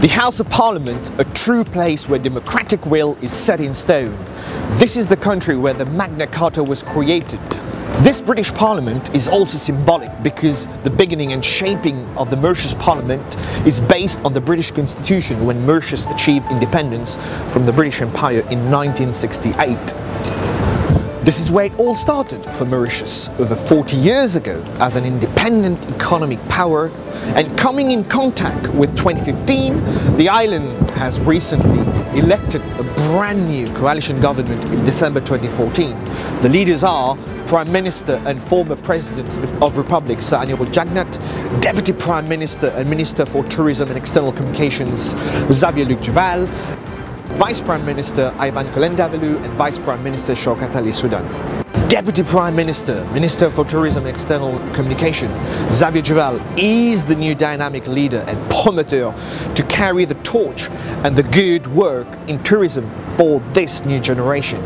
The House of Parliament, a true place where democratic will is set in stone. This is the country where the Magna Carta was created. This British Parliament is also symbolic because the beginning and shaping of the Mauritius Parliament is based on the British Constitution when Mauritius achieved independence from the British Empire in 1968. This is where it all started for Mauritius over 40 years ago as an independent economic power, and coming in contact with 2015, the island has recently elected a brand new coalition government in December 2014. The leaders are Prime Minister and former President of Republic Sir Anil Jagnat, Deputy Prime Minister and Minister for Tourism and External Communications Xavier Luc Duval, Vice Prime Minister Ivan Kolendavelu and Vice Prime Minister Shaukat Ali Sudan. Deputy Prime Minister, Minister for Tourism and External Communication, Xavier Duval is the new dynamic leader and promoteur to carry the torch and the good work in tourism for this new generation.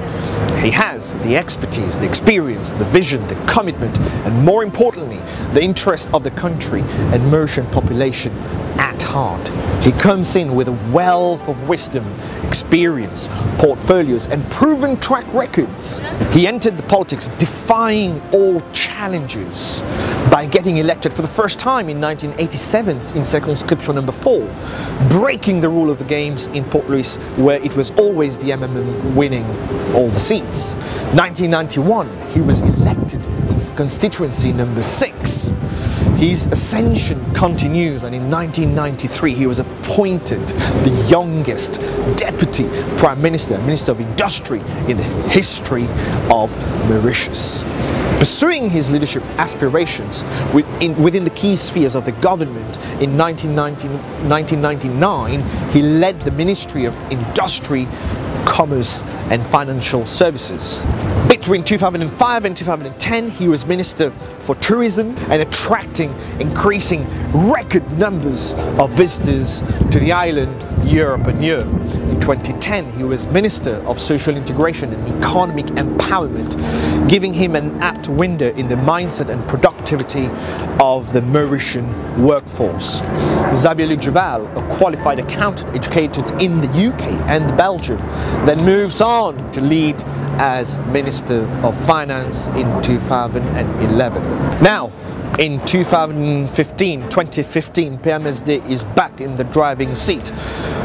He has the expertise, the experience, the vision, the commitment, and more importantly, the interest of the country and Mauritian population at heart. He comes in with a wealth of wisdom, experience, portfolios, and proven track records. He entered the politics defying all challenges by getting elected for the first time in 1987 in circumscription number 4, breaking the rule of the games in Port Louis, where it was always the MMM winning all the seats. 1991, he was elected in constituency number 6. His ascension continues, and in 1993 he was appointed the youngest Deputy Prime Minister and Minister of Industry in the history of Mauritius. Pursuing his leadership aspirations within the key spheres of the government, in 1999 he led the Ministry of Industry, Commerce and Financial Services. Between 2005 and 2010, he was Minister for Tourism and attracting increasing record numbers of visitors to the island year upon year. In 2010, he was Minister of Social Integration and Economic Empowerment, giving him an apt window in the mindset and productivity of the Mauritian workforce. Xavier Luc Duval, a qualified accountant educated in the UK and Belgium, then moves on to lead as Minister of Finance in 2011. Now, in 2015, PMSD is back in the driving seat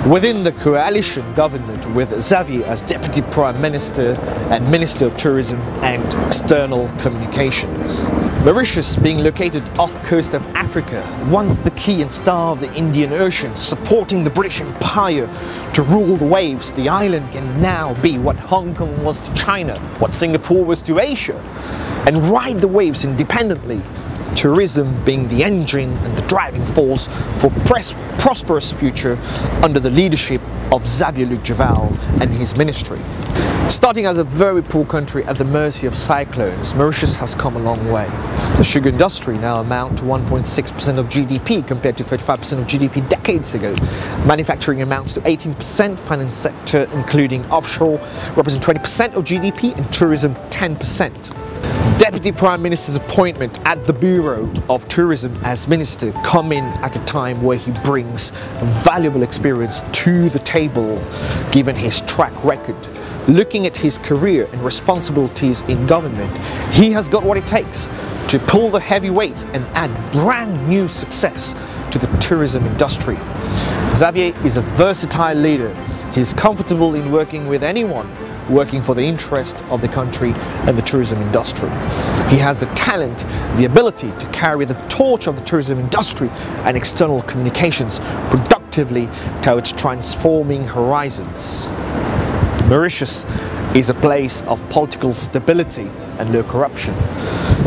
within the coalition government with Xavier as Deputy Prime Minister and Minister of Tourism and External Communications. Mauritius, being located off the coast of Africa, once the key and star of the Indian Ocean, supporting the British Empire to rule the waves, the island can now be what Hong Kong was to China, what Singapore was to Asia, and ride the waves independently. Tourism being the engine and the driving force for prosperous future under the leadership of Xavier Luc Duval and his ministry. Starting as a very poor country at the mercy of cyclones, Mauritius has come a long way. The sugar industry now amounts to 1.6% of GDP compared to 35% of GDP decades ago. Manufacturing amounts to 18%, finance sector including offshore represents 20% of GDP and tourism 10%. Deputy Prime Minister's appointment at the Bureau of Tourism as Minister come in at a time where he brings valuable experience to the table given his track record. Looking at his career and responsibilities in government, he has got what it takes to pull the heavy weights and add brand new success to the tourism industry. Xavier is a versatile leader. He's comfortable in working with anyone working for the interest of the country and the tourism industry. He has the talent, the ability to carry the torch of the tourism industry and external communications productively towards transforming horizons. Mauritius is a place of political stability and low corruption.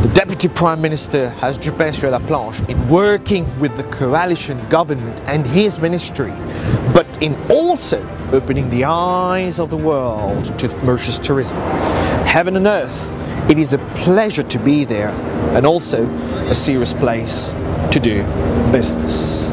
The Deputy Prime Minister has du pain sur la planche in working with the coalition government and his ministry, but in also opening the eyes of the world to Mauritius tourism. Heaven and earth, it is a pleasure to be there and also a serious place to do business.